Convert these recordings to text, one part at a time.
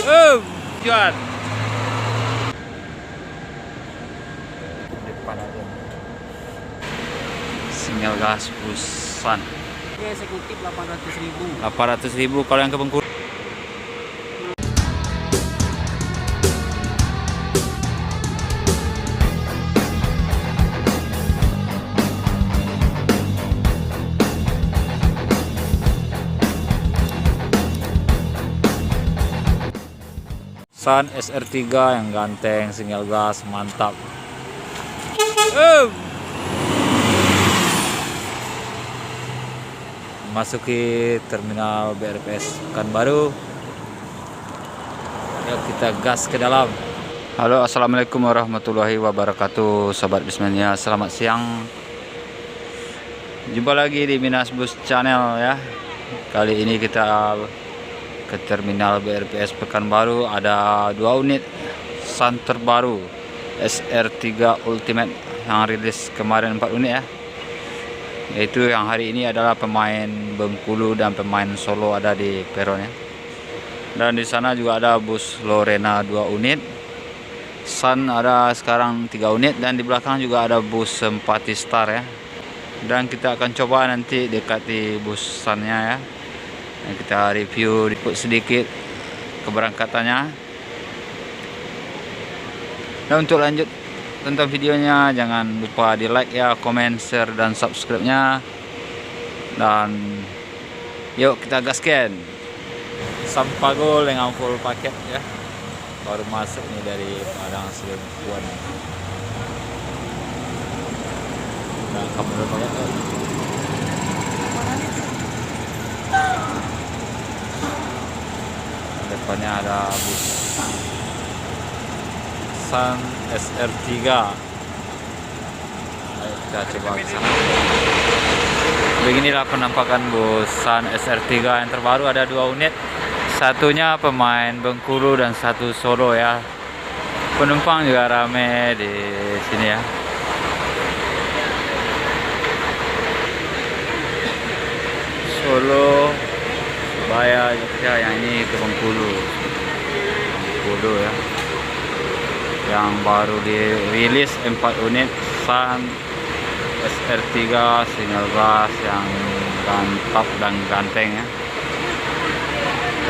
Jual. Depan aja. Sinyal gas Busan. Ini eksekutif 800.000. 800.000 kalau yang ke Bengkulu. Sun SR3 yang ganteng, sinyal gas mantap. Masuki terminal BRPS Pekanbaru. Yuk kita gas ke dalam. Halo, assalamualaikum warahmatullahi wabarakatuh, sobat Bismania. Selamat siang. Jumpa lagi di Minas Bus Channel ya. Kali ini kita ke terminal BRPS Pekanbaru. Ada 2 unit Sun terbaru SR3 Ultimate yang rilis kemarin 4 unit ya. Yaitu yang hari ini adalah pemain Bengkulu dan pemain Solo ada di peron ya. Dan di sana juga ada bus Lorena 2 unit. Sun ada sekarang 3 unit dan di belakang juga ada bus Sempati Star ya. Dan kita akan coba nanti dekati bus Sunnya ya. Dan kita review sedikit keberangkatannya. Dan untuk lanjut tentang videonya, jangan lupa di like ya, komen, share, dan subscribe-nya. Dan yuk kita gaskan. Sampagol dengan full paket ya. Baru masuk nih dari Padang Selekuan. Nah, kamu udah pakai tuh. Depannya ada bus Sun SR3. Ayo kita coba ke sana. Beginilah penampakan bus Sun SR3 yang terbaru. Ada 2 unit. Satunya pemain Bengkulu dan 1 Solo ya. Penumpang juga rame di sini ya. Solo, Surabaya, Jogja, yang ini ke Bengkulu ya. Yang baru dirilis 4 unit Sun SR3 sinyal gas yang mantap dan ganteng ya.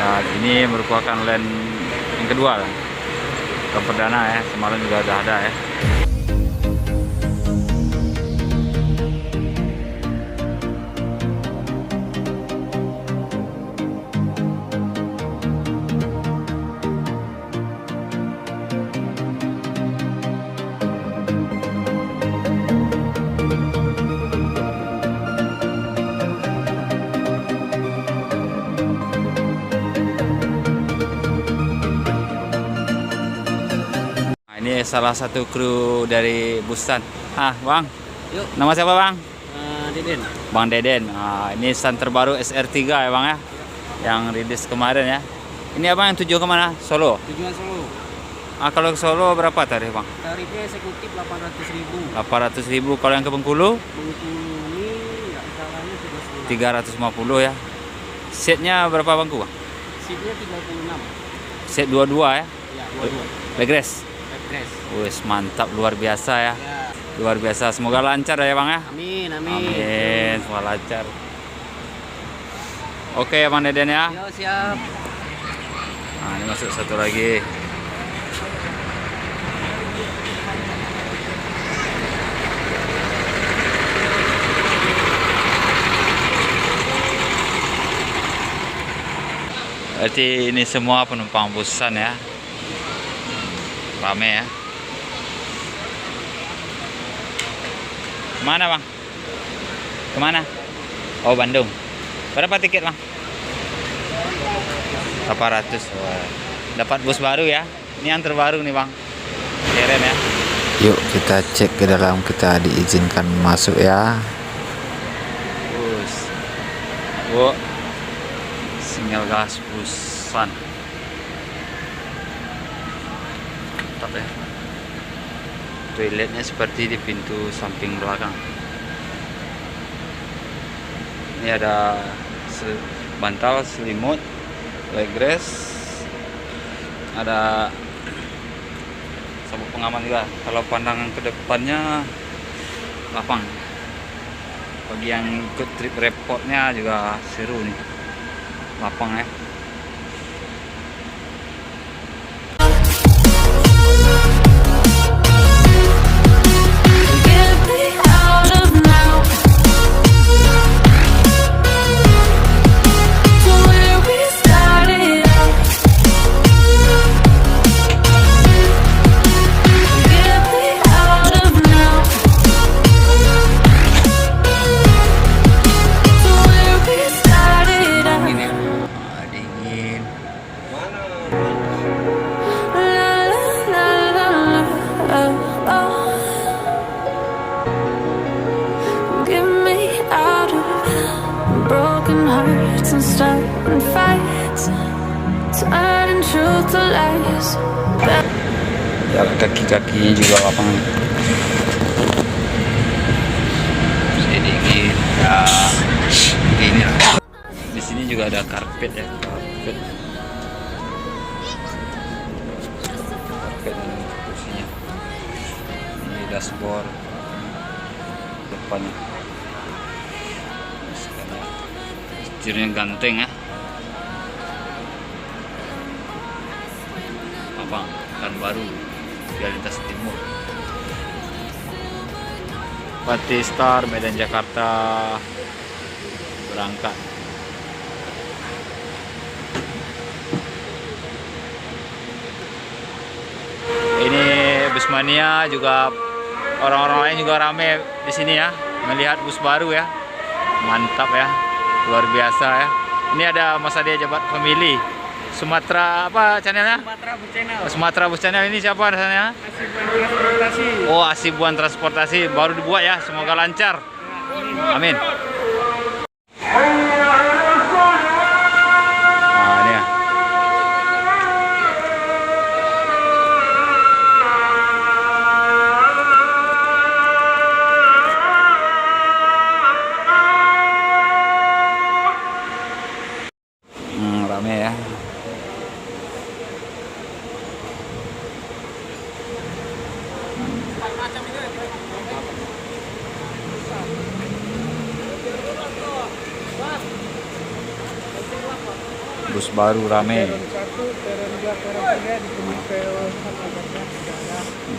Dan ini merupakan land yang kedua, yang perdana ya. Semalam juga udah ada ya. Ini salah satu kru dari Busan. Bang. Yuk. Nama siapa bang? Deden. Bang Deden. Ini Sun terbaru SR3 ya bang ya. Yang rilis kemarin ya. Ini abang yang tujuh kemana? Solo. Tujuan Solo. Kalau ke Solo berapa tarif bang? Tarifnya eksekutif 800.000. 800.000. Kalau yang ke Bengkulu? Bengkulu ini nggak salahnya sudah 350 ya. Setnya berapa bangku bang? seatnya 36. Set 22 ya. Ya, 22. Legres. Legres. Wis mantap, luar biasa ya. Ya. Luar biasa. Semoga lancar ya bang ya. Amin, amin. Amin, semoga lancar. Oke bang Deden ya. Yo, siap. Nah, ini masuk satu lagi. Berarti ini semua penumpang Busan ya. Rame ya. Kemana bang? Kemana? Oh Bandung. Berapa tiket bang? 800. Wah. Dapat bus baru ya. Ini yang terbaru nih bang. Keren ya. Yuk kita cek ke dalam, kita diizinkan masuk ya. Bus. Bu. Sinyal gas Busan. Mantap ya. Toiletnya seperti di pintu samping belakang. Ini ada bantal, selimut, leg rest, ada sabuk pengaman juga. Kalau pandangan ke depannya lapang. Bagi yang ikut trip repotnya juga seru nih, lapang ya. Dingin. Get me out of broken hearts and starting fights, turning truth to lies. Ya, kaki-kakinya juga lapang. Sedikit ya, gini lah. Di sini juga ada karpet ya, karpet dan kursinya. Ini dashboard depannya. Setirnya ganteng ya. Lapang, Pekanbaru, Via Lintas Timur. Batistar Medan Jakarta berangkat. Ini Busmania juga, orang-orang lain juga rame di sini ya, melihat bus baru ya. Mantap ya, luar biasa ya. Ini ada Mas Ade Jabat Family. Sumatera apa channelnya? Sumatera Bus Channel. Sumatera Bus Channel. Ini siapa rasanya? Asibuan Transportasi. Oh, Asibuan Transportasi baru dibuat ya. Semoga lancar. Amin. Nah, ini ya. Rame ya. Bus baru rame.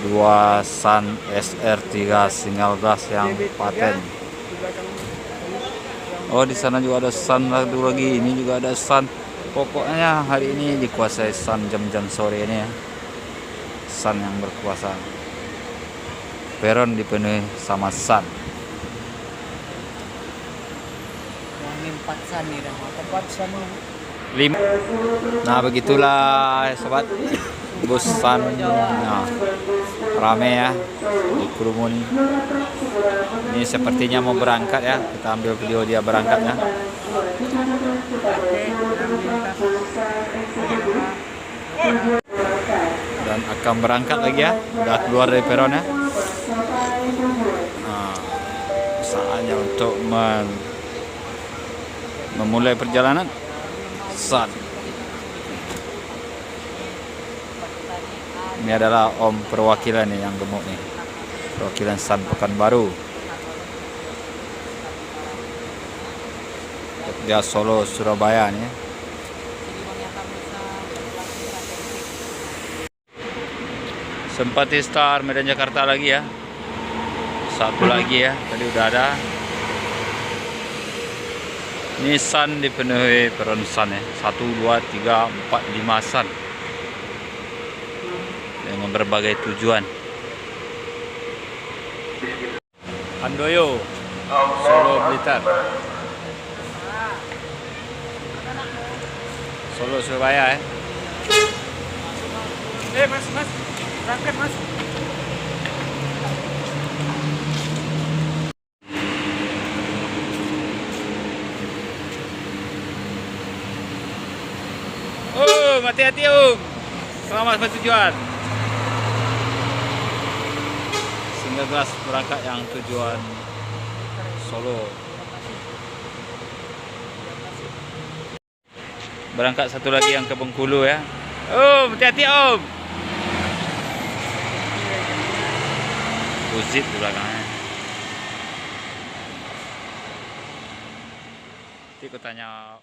Dua Sun SR3 single gas yang paten. Oh, di sana juga ada Sun lagi. Ini juga ada Sun. Pokoknya hari ini dikuasai Sun jam-jam sore ini ya. Sun yang berkuasa. Peron dipenuhi sama Sun. Wangi 4 Sun nih dah. 4 Sun. Nah, begitulah sobat, bus Sun. Nah, rame ya, dikerumuni. Ini sepertinya mau berangkat ya. Kita ambil video dia berangkat ya. Dan akan berangkat lagi ya. Udah keluar dari peron ya. Nah, saatnya untuk memulai perjalanan. Sun. Ini adalah om perwakilan nih yang gemuk nih. Perwakilan Sun Pekanbaru. Jogja, Solo, Surabaya nih. Simpatistar Medan Jakarta lagi ya. Satu lagi ya. Tadi udah ada. Ini Sun dipenuhi peron Sun ya. 1, 2, 3, 4, 5 Sun. Dengan berbagai tujuan. Handoyo, Solo, Blitar. Solo, Surabaya ya. Mas, berangkat mas. Hati-hati Om. Selamat bertujuan. Single glass berangkat yang tujuan Solo. Berangkat satu lagi yang ke Bengkulu ya. Hati-hati Om. Uzit di belakangnya. Nanti aku tanya